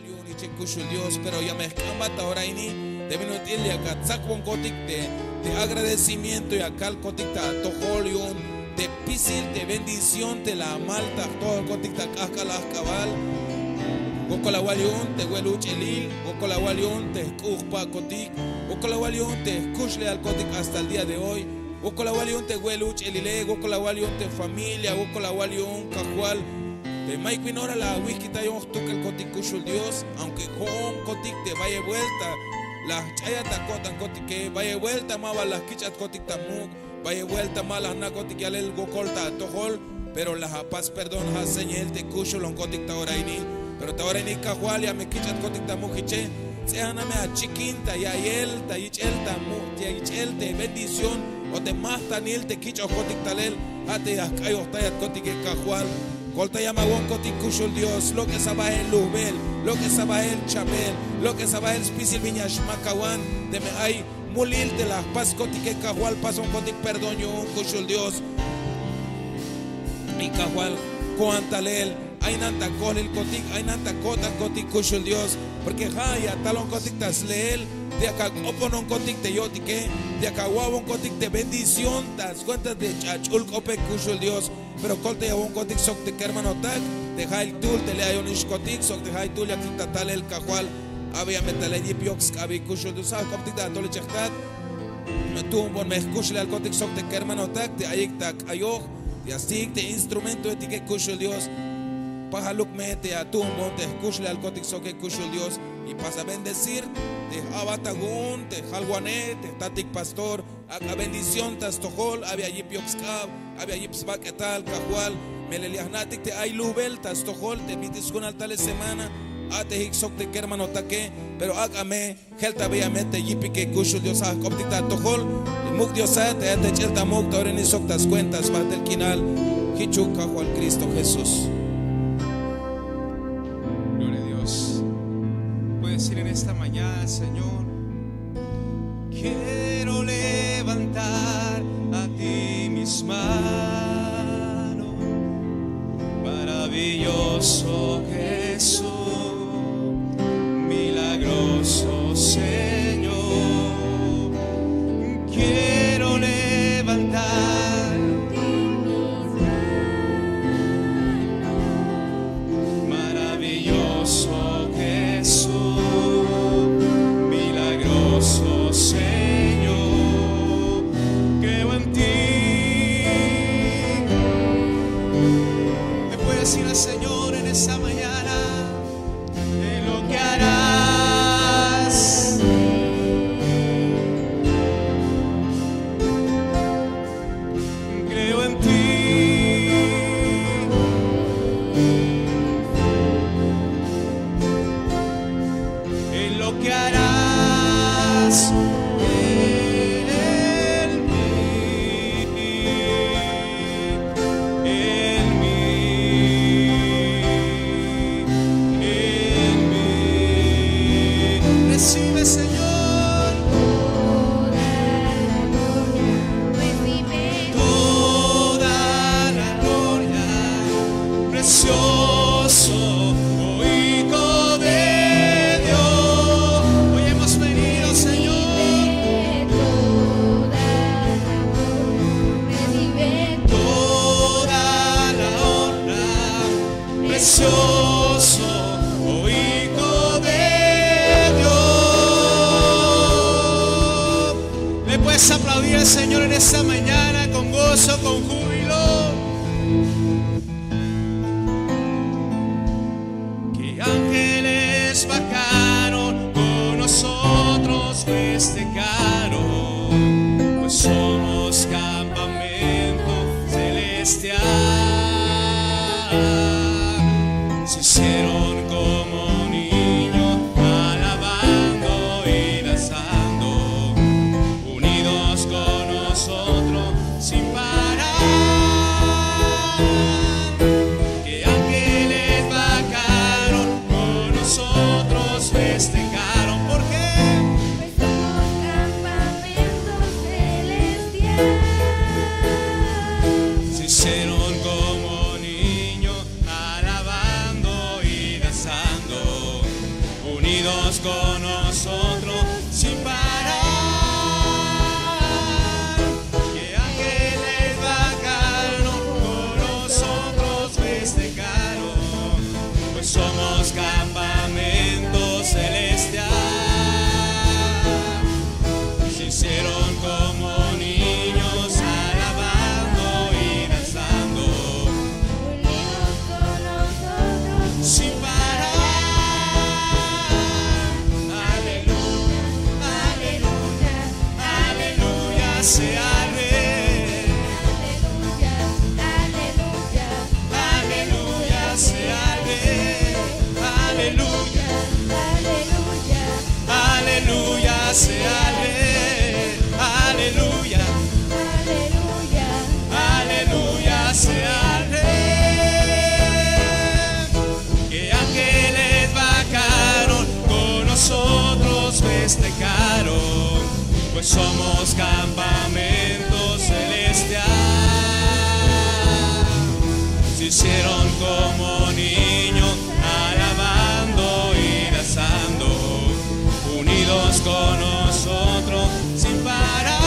waliun y chekushul Dios, pero ya me escambata ahora ini de minutil ya katzakbon kotik de agradecimiento y akal kotik ta tojoliun de pisil de bendición te la malta todo kotik ta kaskalas cabal gokola waliun te weluch elil gokola waliun te kuchpa kotik gokola waliun te kushle al kotik hasta el día de hoy gokola waliun te weluch elile gokola waliun te familia gokola waliun kajual de Mike Winora la whisky tayo toca el kotik kushul Dios, aunque con kotik te vaya vuelta, las chayas tacotan kotik que vaya vuelta mava las kichat kotik tamuk, vaya vuelta malas na kotik yalel gokolta tohol, pero las paz perdón has señal te kushul on kotik taoraini, pero taoraini kahual ya me kichat kotik tamuk hiche, se aname a chiquinta ya yelta yichelta mu ya yichelte bendición o te más tanil te kicho kotik talel, ate as kayo tayat kotik kahual. Colta llama won kotik kushul Dios, lo que sabe el Lubel, lo que sabe el Chapel, lo que sabe el Spisil Viñash Macawan, de me hay mulil de las paz kotik que cajual paso un kotik perdón yo un kushul Dios. Mi cajual coantalel, hay nanta col el kotik, hay nanta kota kotik kushul Dios, porque haya talon kotik tasleel, de acá oponon kotik te yotike, de acá guabon kotik de bendición, tas cuentas de chachul kopek kushul Dios. Pero colte ya un kotik sok te kerman otak, de hay tul te le hay un iskotik sok de hay tul ya kita tal el kahual, había metale yipiox abi kushul du sa koptik da tole chechtat, me tu un bon mehkushle al kotik sok te kerman otak, de ayik tak ayok, de astik te instrumento etike kushul Dios, pajaluk mete a tu un bon te kushle al kotik sok ke kushul Dios y pasa bendecir te abatagun te jalguanet te tatik pastor a bendición tas tojol había yipiox kab había yips baquetal cajual meleliahnatik te ay lubel tas tojol te mitis con altales semana ate hiksok te kermano taque pero hágame gelta veamente yipike kushul Dios a koptik ta tojol muk Dios te chelta muk tauren isok tas cuentas bat del quinal hichuk cajual Cristo Jesús. Gloria a Dios. Puedes decir en esta mañana, Señor, quiero levantar a ti mis manos, maravilloso Jesús, milagroso Señor, quiero levantar maravilloso Jesús, milagroso Señor, creo en ti. Le puedes decir al Señor en esta mañana de lo que harás. Creo en ti. En lo que harás en mí, en mí, en mí. Recibe, Señor, toda la gloria, precioso Hijo de Dios. Hoy hemos venido, Señor, toda la honra, precioso Hijo de Dios. ¿Le puedes aplaudir al Señor en esta mañana con gozo, con júbilo? Que ángeles bajaron con nosotros festejaron, pues somos campamento celestial. Se hicieron como niños alabando y danzando, unidos con nosotros sin parar. sea el Rey. Aleluya sea el Rey. Aleluya. Aleluya sea el Rey. Aleluya. Aleluya sea el Rey. Que ángeles bajaron, con nosotros festejaron, pues somos campamento celestial. Se hicieron como niños, alabando y danzando, unidos con nosotros sin parar.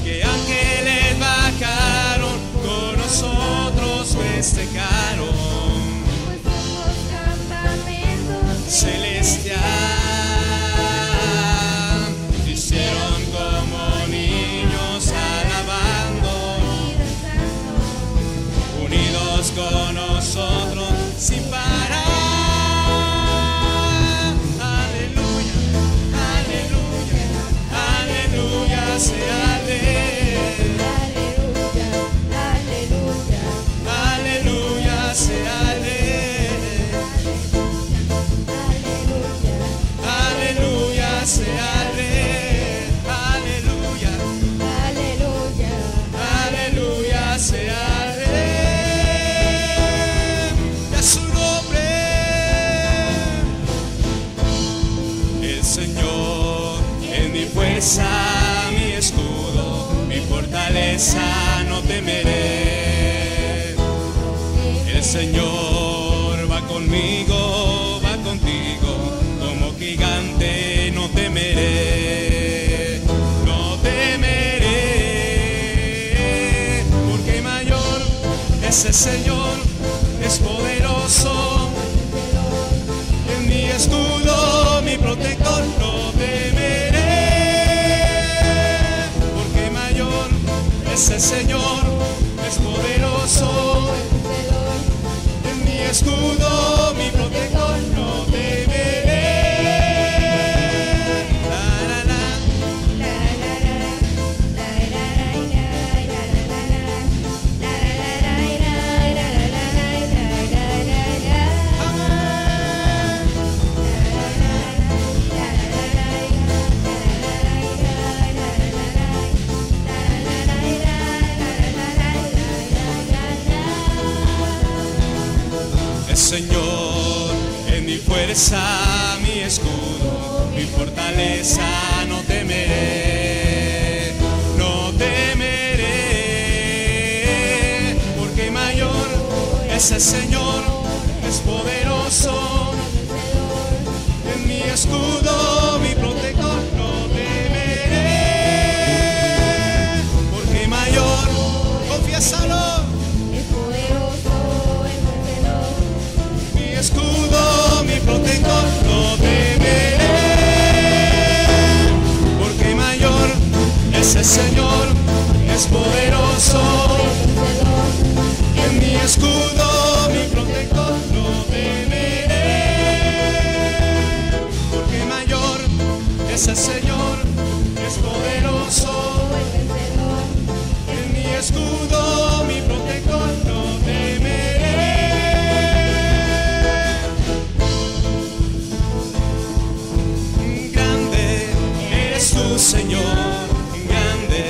Que ángeles bajaron, con nosotros festejaron, celestial. Se hicieron como niños, alabando, unidos con nosotros sin parar. Aleluya, aleluya, aleluya sea el Rey. Aleluya sea el Rey. Aleluya sea el Rey. Aleluya. Aleluya sea el Rey. Y a su nombre, el Señor es mi fuerza, mi escudo, mi fortaleza, no temeré. El Señor va conmigo, va contigo, como gigante no temeré, no temeré, porque mayor es el Señor, es poderoso, es mi escudo, mi protector, no temeré, porque mayor es el Señor, es poderoso, es mi escudo, mi protector, no temeré. La, la, la. El Señor es mi fuerza, mi escudo, mi fortaleza, no temeré, no temeré, porque mayor es el Señor, es poderoso, es mi escudo, mi protector, no temeré, porque mayor, confiésalo. Escudo, mi protector, no temeré, porque mayor es el Señor, es poderoso, es mi escudo, mi protector, no temeré, porque mayor es el Señor, es poderoso, es mi escudo, mi protector, no temeré. Señor, grande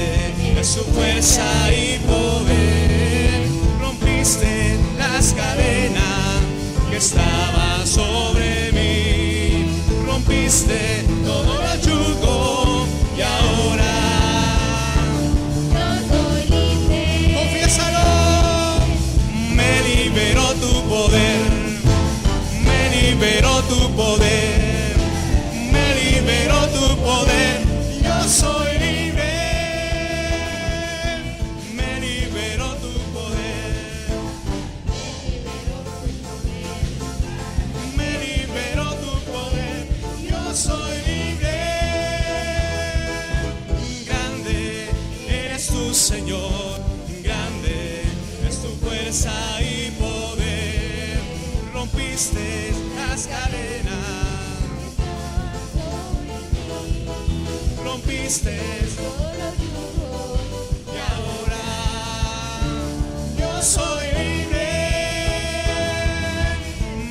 es su fuerza y poder. Rompiste las cadenas que estaban sobre mí. Rompiste todo el yugo y ahora yo soy libre. Confiésalo. Me liberó tu poder. Me liberó tu poder. Me liberó tu poder. Yo soy libre, me liberó tu poder, me liberó tu poder, yo soy libre, grande eres tu Señor, grande es tu fuerza y poder, rompiste las cadenas. rompiste todos los yugos. y ahora yo soy libre.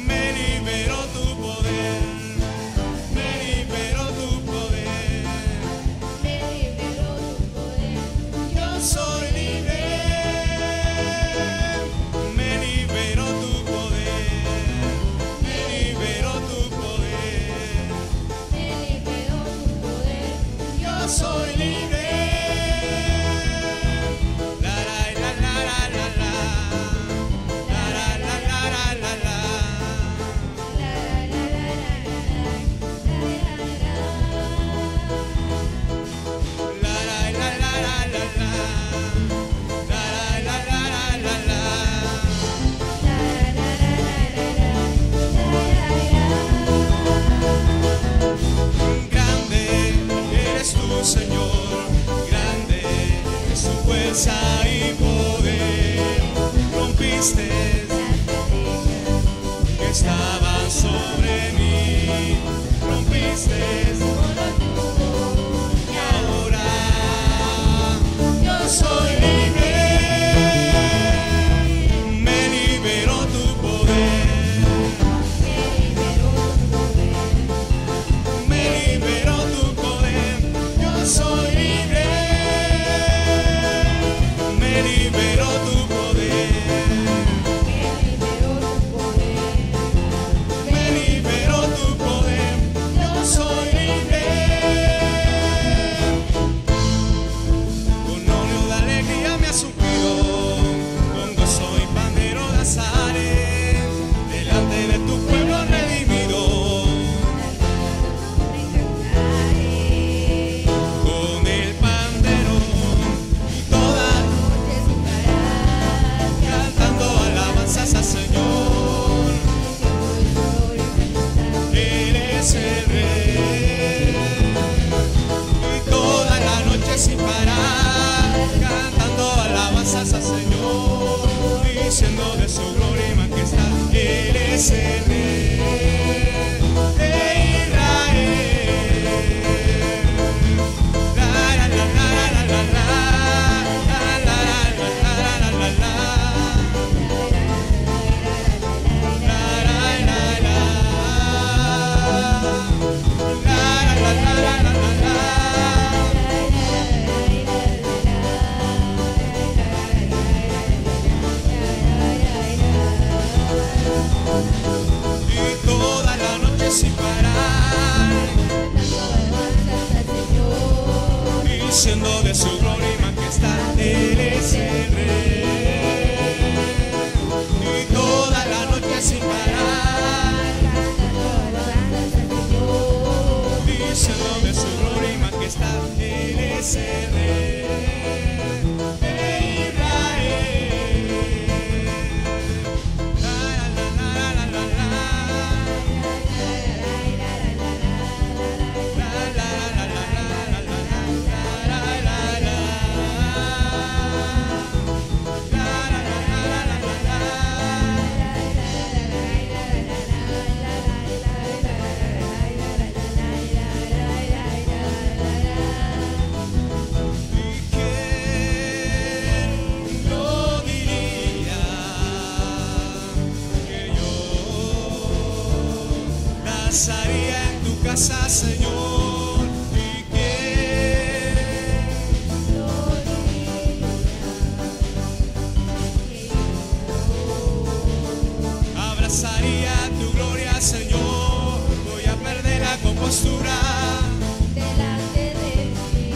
Me liberó tu poder, me liberó tu poder. Me liberó tu poder. Yo soy libre, me liberó tu poder, me liberó tu poder. Me liberó tu poder. Yo soy libre. La la la la la la la. La la la la la la la. La la la la La la la la la la la. La la la la la la la. Grande eres tú, Señor, grande es tu fuerza y poder. Rompiste que estaban sobre mí, rompiste y ahora yo soy libre. Me liberó tu poder, me liberó tu poder. Yo soy libre. Me liberó tu poder, me liberó tu poder. Yo soy libre. Con óleo de alegría me ha suplido, con gozo y pandero danzaré delante de tu pueblo redimido. Con el pandero y toda cantando alabanzas al Señor. Eres el Rey y toda la noche sin parar cantando alabanzas al Señor, diciendo de su gloria y majestad. Eres el Rey de Israel. La la la la la la la. La la la la la la la la. La la la la. La la la la la la la. Y toda la noche sin parar, diciendo de su gloria y majestad. Eres el Rey. Y toda la noche sin parar, diciendo de su gloria y majestad. Eres el Rey de Israel. La la la la la la. La la la la la la la. La la la. La la la la la la. ¿Y quién lo diría que yo danzaría en tu casa, Señor? ¿Y quién abrazaría tu gloria, Señor? Voy a perder la compostura. Delante de ti,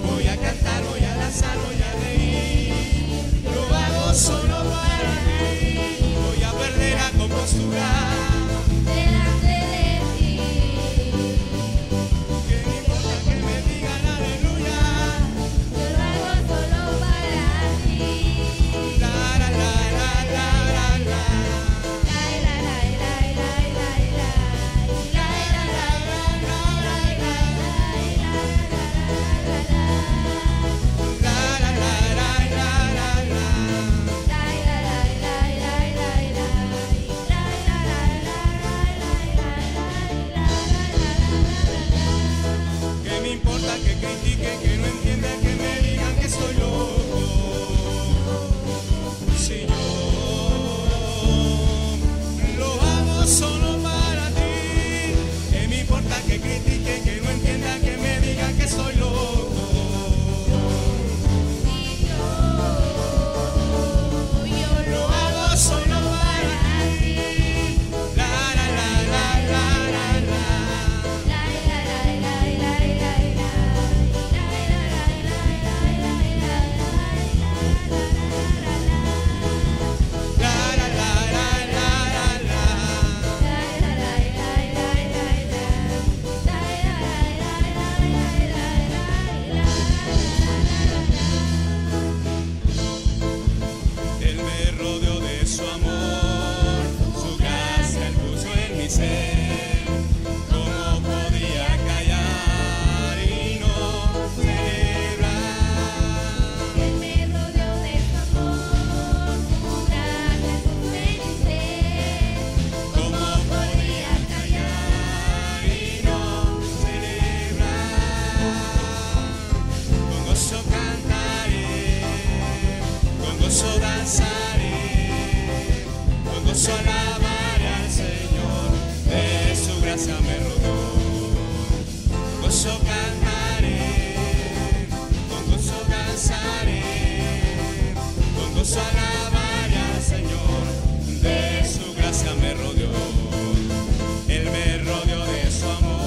Voy a cantar, voy a danzar, voy a reír. Lo hago solo para ti. Voy a perder la compostura. delante de ti, ser. ¿Cómo podría callar y no celebrar? Él me rodeó de su amor, su gracia, su felicidad. ¿Cómo podría callar y no celebrar? Con gozo cantaré, con gozo danzaré, con gozo alabaré al Señor, de su gracia me rodeó. Con gozo cantaré, con gozo danzaré, con gozo alabaré al Señor, de su gracia me rodeó. Él me rodeó de su amor.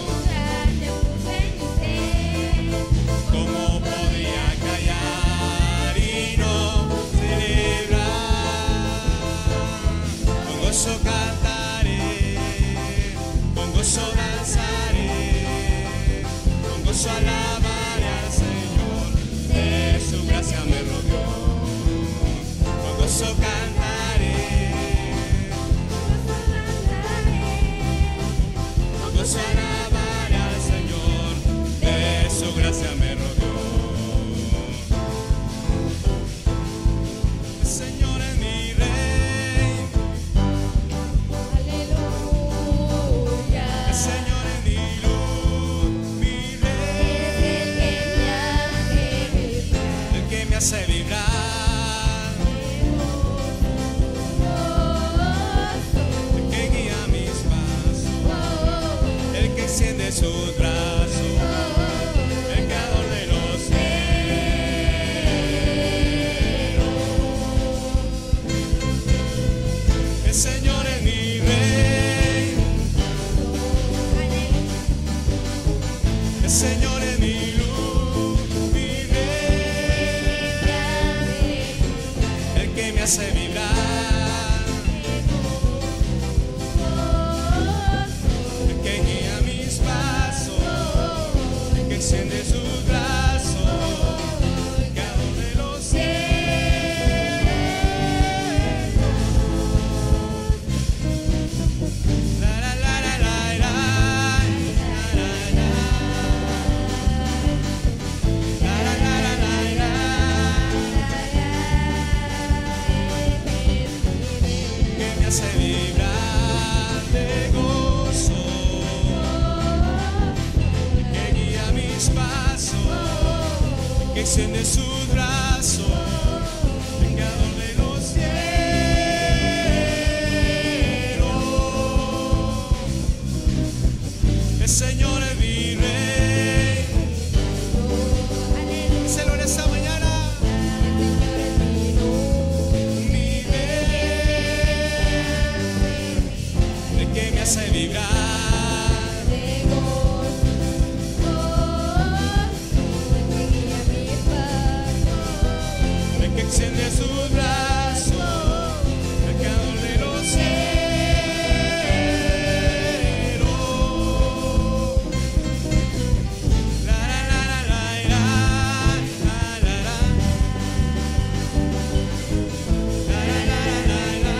Su gracia, su felicidad. ¿Cómo podría callar y no celebrar? Con gozo cantaré, con gozo danzaré, con gozo alabaré al Señor, de su gracia me rodeó. Con gozo cantaré, con gozo alabaré al Señor, de su gracia me rodeó. El Señor es mi Rey, Aleluya. el Señor es mi luz, mi Rey, el que me hace vibrar, el que guía mis pasos, el que extiende sus brazos, el creador de los cielos. El Señor es mi Rey, el Señor es mi luz, mi Rey, el que me hace vibrar, el que guía mis pasos, el que extiende sus brazos, el creador de los cielos. La la la la la la, la la la, la la la la la. Que me hace vibrar de gozo, que guía mis pasos, que extiende sus brazos, el creador de los cielos. El Señor es mi Rey. Díselo en esta mañana. Mi Rey, el que me hace vibrar, el que extiende sus brazos, el creador de los cielos. La la la la la la, la la la, la la la la la,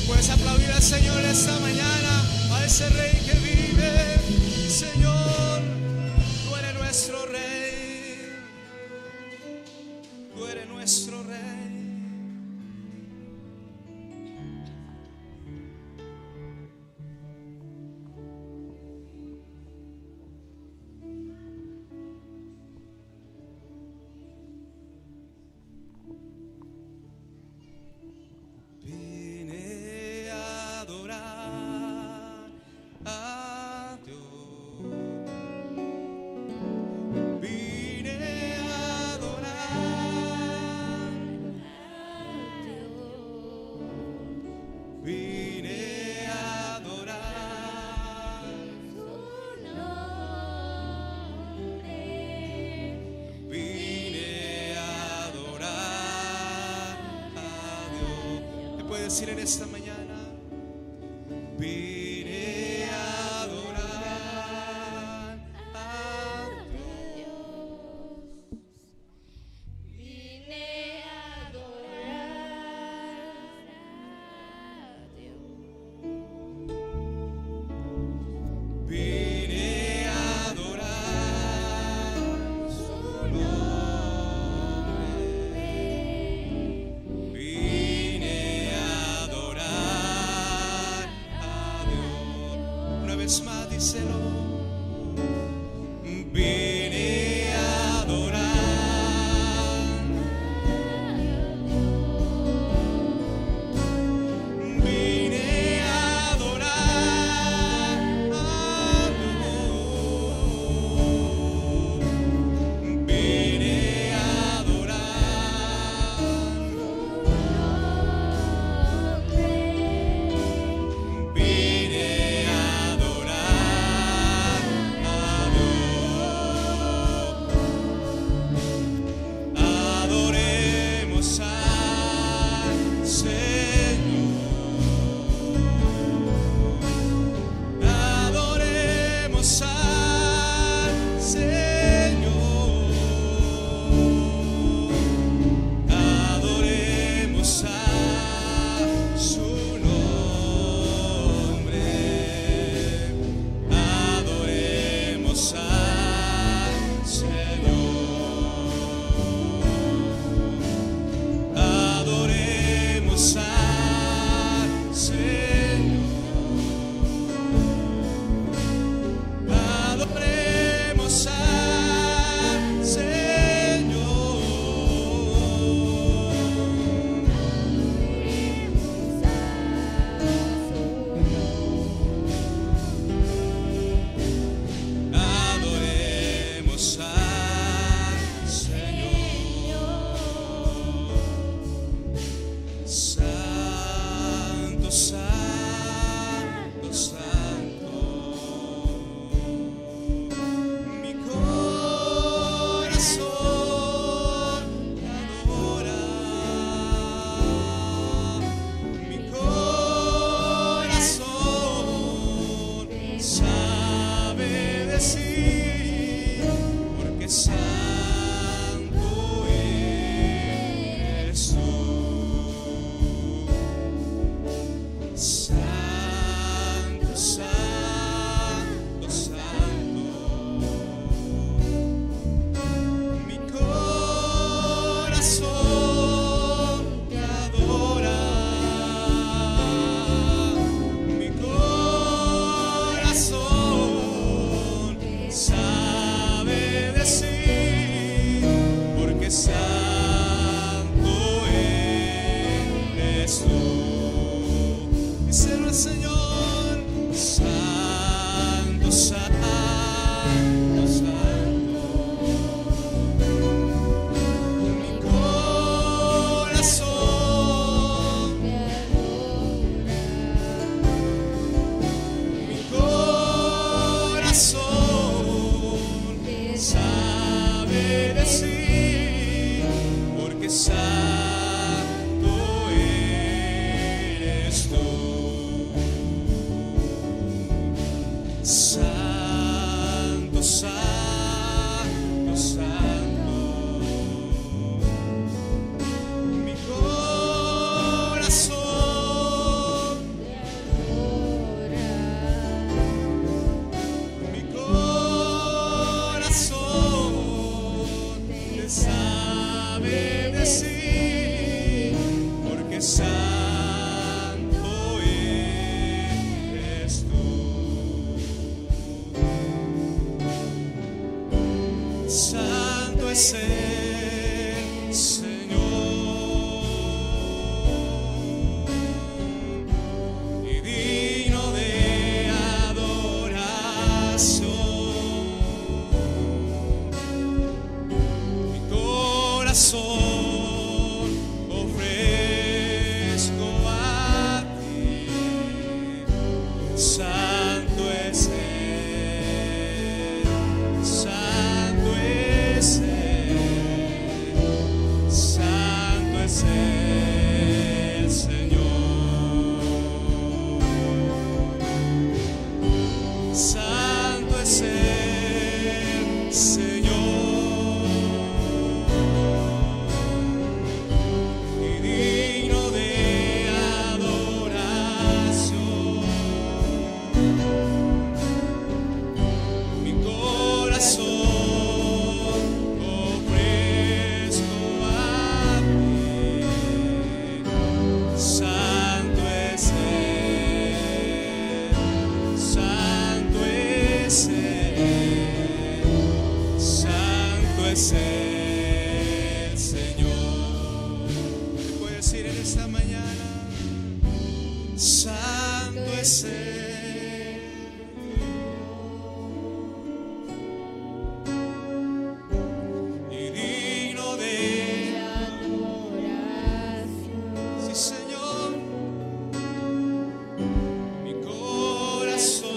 Puedes aplaudir al Señor esta mañana, a ese Rey que vive. Señor, tú eres nuestro Rey, tú eres nuestro Rey. Vine a adorar a Dios. Vine a adorar decir en esta mañana: vine a adorar a Dios, vine a adorar a Dios, vine a adorar su nombre, vine a adorar a Dios. Una vez más, díselo: vine a adorar. Vine a adorar a Dios. Vine a adorar. Vine a adorar a Dios. Adoremos al Señor. Adoremos al Señor. Adoremos a su nombre. Adoremos al Señor. Adoremos al Señor. Adoremos al Señor. Adoremos al Señor. Santo, santo, santo. Mi corazón te adora. Mi corazón sabe decir, porque santo eres tú. Santo, santo, santo. Mi corazón te adora. Mi corazón sabe decir, porque santo eres tú. Díselo al Señor: santo, santo, santo. Mi corazón, mi corazón sabe decir, porque santo eres tú. Santo, santo, santo. Mi corazón, mi corazón te sabe decir, porque santo eres tú. Santo es el Señor y digno de adoración. Mi corazón ofrezco a ti. Santo es Él, santo es Él. es el Señor. ¿Te puedo decir en esta mañana? Santo es Él. Y digno de sí, Señor. Mi corazón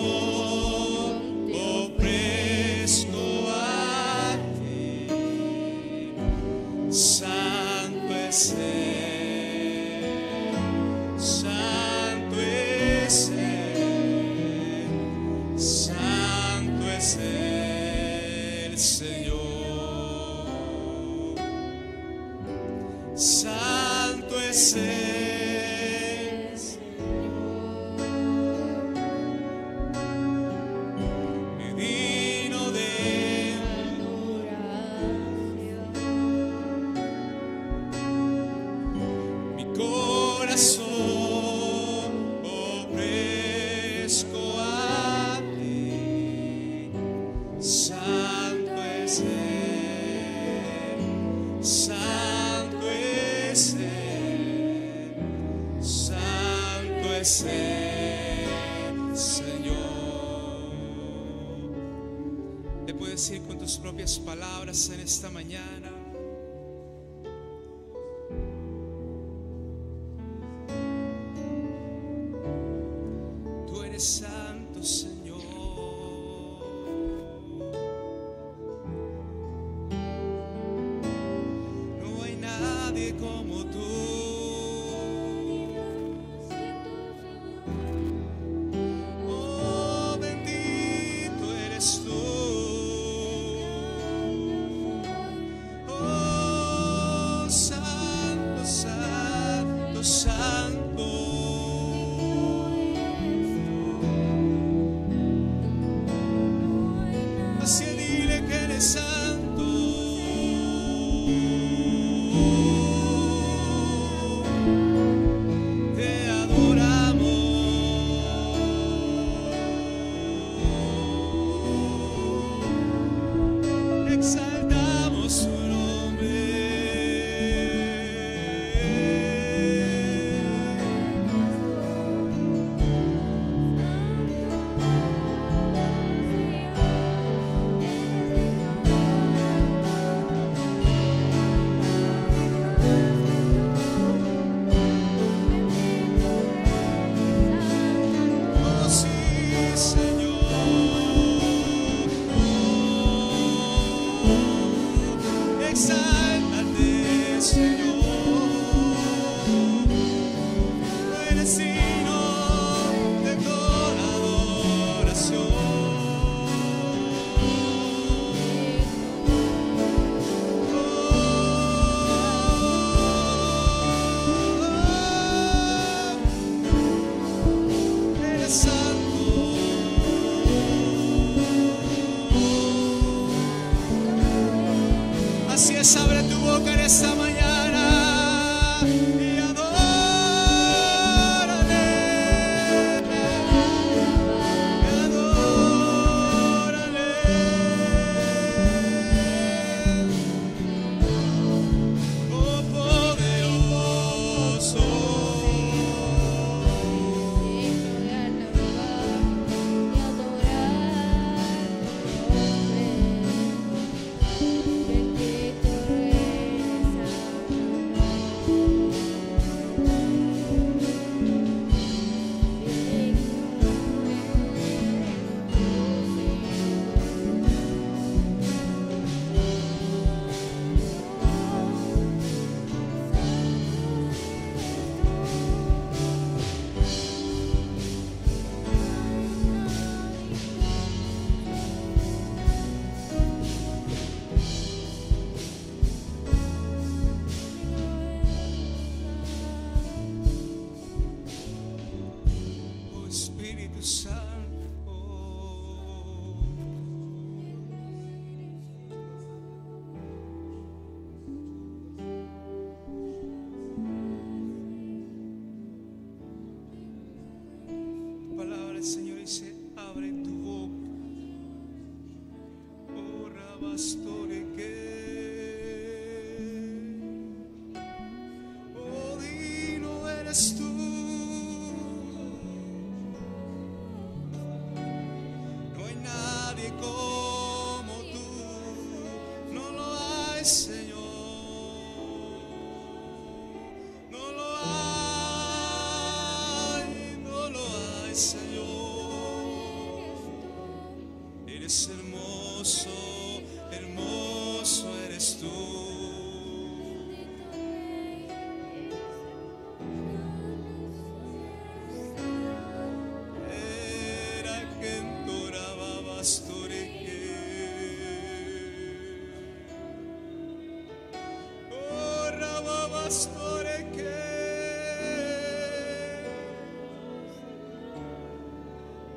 ofrezco a ti. Santo es Él. Santo es Él, Santo es el Señor, Santo es el Señor, y digno de mi corazón. Es el Señor. Te puedes decir con tus propias palabras en esta mañana: tú eres santo, Señor. No hay nadie como tú. Abre tu boca en esta mañana y adórale, adórale. Oh poderoso, hermoso, hermoso eres tú.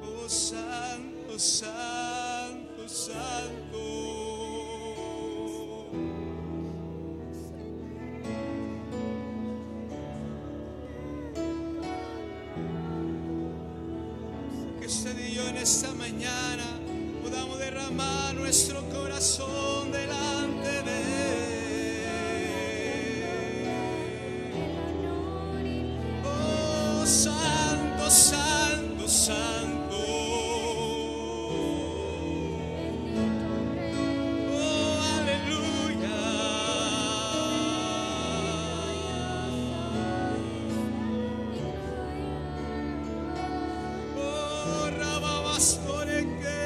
Oh, santo, santo, santo. Que usted y yo en esta mañana podamos derramar nuestro corazón delante de Él. Oh, santo, santo, santo. Oh, aleluya. Oh, rababastoreque.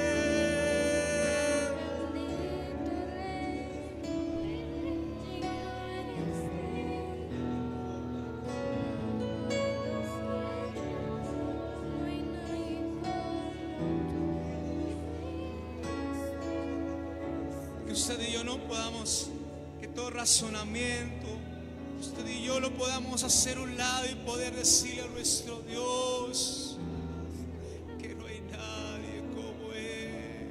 Que usted y yo no podamos, que todo razonamiento, usted y yo lo podamos hacer a un lado y poder decirle a nuestro Dios que no hay nadie como Él.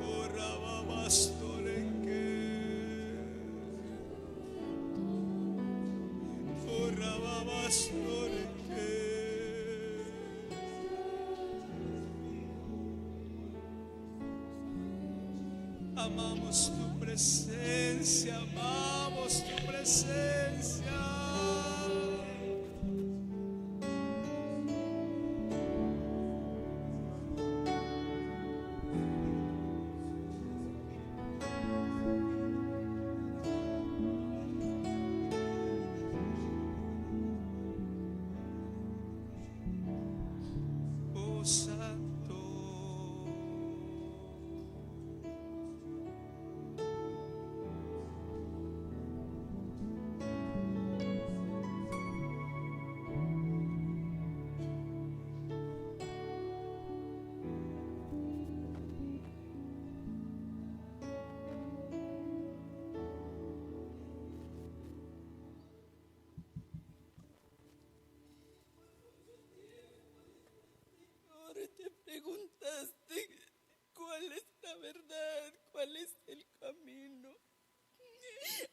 Oh, rababastoreque. Oh, rababastoreque. Amamos tu presencia, amamos tu presencia. Oh, santo. Ahora te preguntaste cuál es la verdad, cuál es el camino.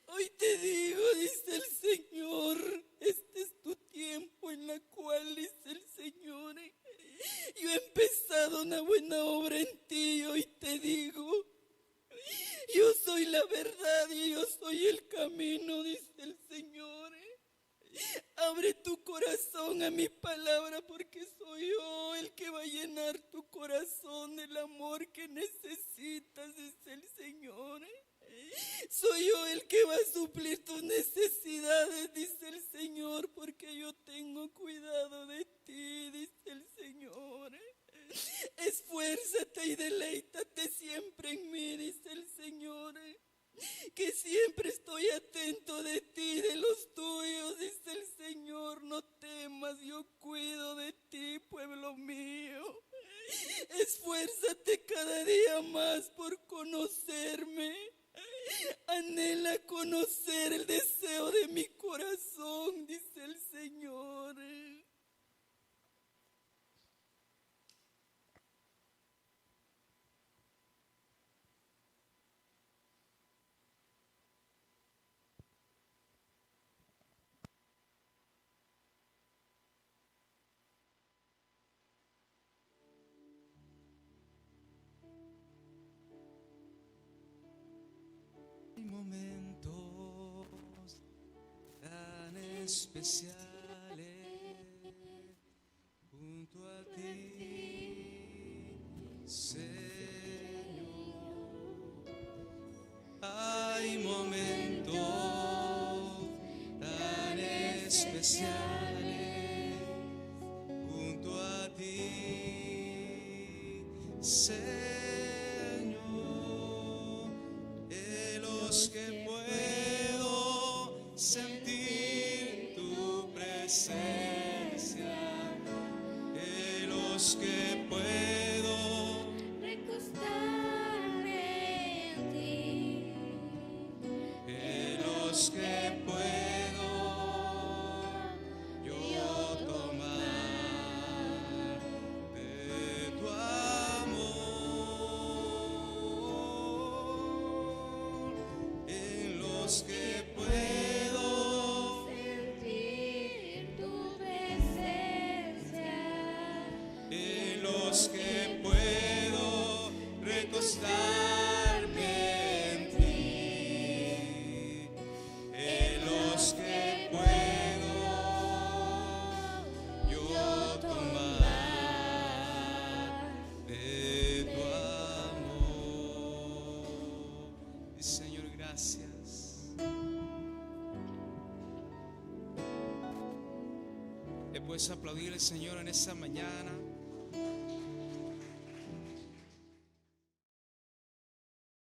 Hoy te digo, dice el Señor, este es tu tiempo en la cual, dice el Señor, yo he empezado una buena obra en ti. Hoy te digo, yo soy la verdad y yo soy el camino, dice el Señor. Abre tu corazón a mi palabra, porque soy yo el que va a llenar tu corazón del amor que necesitas, dice el Señor. Soy yo el que va a suplir tus necesidades, dice el Señor, porque yo tengo cuidado de ti, dice el Señor. Esfuérzate y deleítate siempre en mí, dice el Señor, que siempre estoy atento de ti, de los tuyos, dice el Señor. No temas, yo cuido de ti, pueblo mío. Esfuérzate cada día más por conocerme. Anhela conocer el deseo de mi corazón, dice el Señor. Hay momentos tan especiales junto a ti, Señor. Hay momentos tan especiales junto a ti. los que puedo recostarme en ti, en los que puedo yo tomar de tu amor, en los que puedo sentir tu presencia, en los que puedo recostarme en ti, en los que puedo yo tomar de tu amor. Y Señor, gracias. Le puedes aplaudir al Señor en esa mañana.